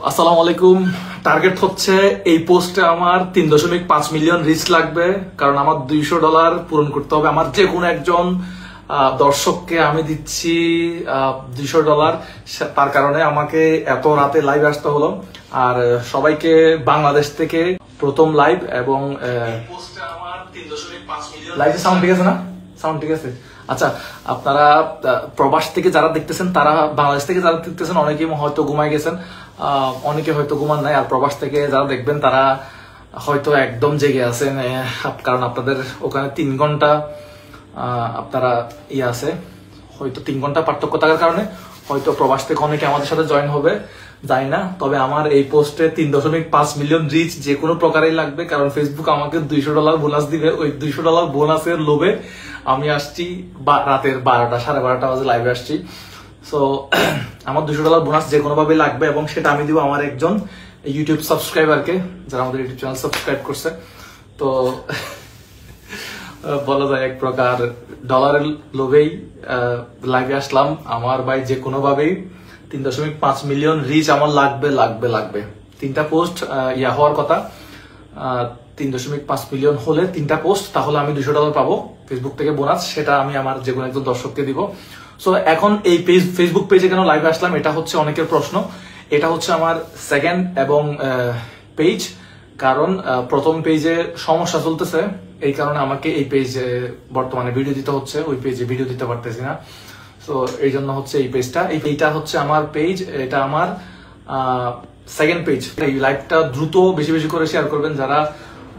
আসসালামু আলাইকুম। টার্গেট হচ্ছে এই পোস্টে আমার 3.5 মিলিয়ন রিচ লাগবে, কারণ আমার $200 পূরণ করতে হবে। আমার যে কোনো একজন দর্শককে আমি দিচ্ছি $200, তার কারণে আমাকে এত রাতে লাইভ আসতে হলো। আর সবাইকে বাংলাদেশ থেকে প্রথম লাইভ, এবং পোস্টে আমার 3.5 মিলিয়ন। লাইভে সাউন্ড ঠিক আছে না? সাউন্ড ঠিক আছে। আচ্ছা, আপনারা প্রবাস থেকে যারা দেখতেছেন, তারা বাংলাদেশ থেকে যারা দেখতেছেন অনেকেই হয়তো ঘুমাই গেছেন, অনেকে হয়তো ঘুমান নাই। আর প্রবাস থেকে যারা দেখবেন তারা হয়তো একদম জেগে আছেন, কারণ আপনাদের ওখানে 3 ঘন্টা আপনারা আছে, হয়তো 3 ঘন্টা পার্থক্য থাকার কারণে হয়তো প্রবাস থেকে অনেকে আমাদের সাথে জয়েন হবে, জানি না। তবে আমার এই পোস্টে 3.5 মিলিয়ন রিচ যে কোনো প্রকারেই লাগবে, কারণ ফেসবুক আমাকে $200 বোনাস দিবে। ওই $200 বোনাসের লোভে আমি আসছি রাতের 12টা 12:30 বাজে লাইভে আসছি। সো আমার $200 বোনাস যে কোনো ভাবে লাগবে, এবং সেটা আমি দিব আমার একজন ইউটিউব সাবস্ক্রাইবারকে, যারা আমাদের ইউটিউব চ্যানেল সাবস্ক্রাইব করছে। তো বলা যায় এক প্রকার ডলারের লোভেই লাইভে আসলাম। আমার ভাই যে কোনো ভাবেই 3.5 মিলিয়ন রিচ আমার লাগবে লাগবে লাগবে। 3টা পোস্ট হওয়ার কথা, 3.5 মিলিয়ন হলে 3টা পোস্ট, তাহলে আমি $200 পাবো ফেসবুক থেকে বোনাস। সেটা আমি আমার যে কোনো একজন দর্শককে দিব। সো এখন এই ফেসবুক পেজে কেন লাইভে আসলাম, এটা হচ্ছে অনেকের প্রশ্ন। এটা হচ্ছে আমার সেকেন্ড এবং পেজ, কারণ প্রথম পেজে সমস্যা চলতেছে, এই কারণে আমাকে এই পেজে বর্তমানে ভিডিও দিতে হচ্ছে, ওই পেজে ভিডিও দিতে পারতেছি না। সো এই জন্য হচ্ছে এই পেজটা, এইটা হচ্ছে আমার পেজ, এটা আমার সেকেন্ড পেজ। এই লাইভটা দ্রুত বেশি বেশি করে শেয়ার করবেন। যারা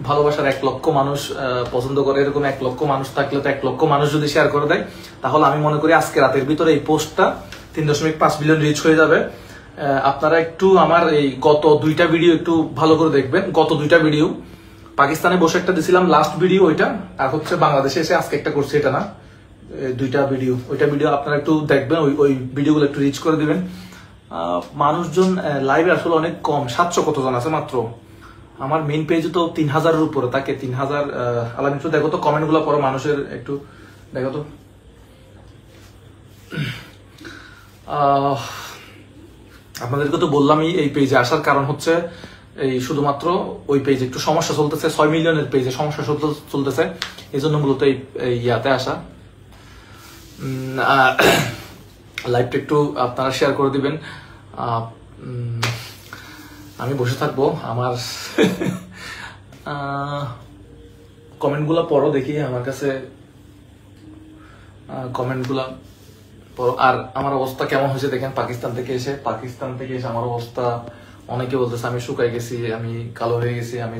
ভালোবাসার 1 লক্ষ মানুষ পছন্দ করে, এরকম 1 লক্ষ মানুষ থাকলে তো 1 লক্ষ মানুষ যদি শেয়ার করে দেয়, তাহলে আমি মনে করি আজকে রাতের ভিতরে এই পোস্টটা 3.5 মিলিয়ন রিচ হয়ে যাবে। আপনারা একটু আমার এই গত 2টা ভিডিও একটু ভালো করে দেখবেন। গত 2টা ভিডিও পাকিস্তানে বসে একটা দিছিলাম, লাস্ট ভিডিও ওইটা, আর হচ্ছে বাংলাদেশে এসে আজকে একটা করছি, এটা না, 2টা ভিডিও। ওইটা ভিডিও আপনারা একটু দেখবেন, ওই ভিডিওগুলো একটু রিচ করে দিবেন। মানুষজন লাইভে আসলে অনেক কম, 700 কতজন আছে মাত্র। আমার মেইন পেজে তো 3000-এর উপরে থাকে, 3000। আলাম একটু দেখো তো কমেন্ট গুলো পড়ো, মানুষের একটু দেখো তো। আপনাদেরকে তো বললামই এই পেজে আসার কারণ হচ্ছে এই শুধুমাত্র ওই পেজে একটু সমস্যা চলতেছে, 6 মিলিয়নের পেজে সমস্যা চলতেছে, এই জন্য মূলত এই ইয়াতে আসা। লাইভটা একটু আপনারা শেয়ার করে দিবেন। আমি বসে থাকবো, আমার কমেন্ট গুলা পড়ো দেখি, আমার কাছে কমেন্ট গুলা পড়ো। আর আমার অবস্থা কেমন হয়েছে দেখেন, পাকিস্তান থেকে এসে আমার অবস্থা, অনেকে বলতেছে আমি শুকাই গেছি, আমি কালো হয়ে গেছি, আমি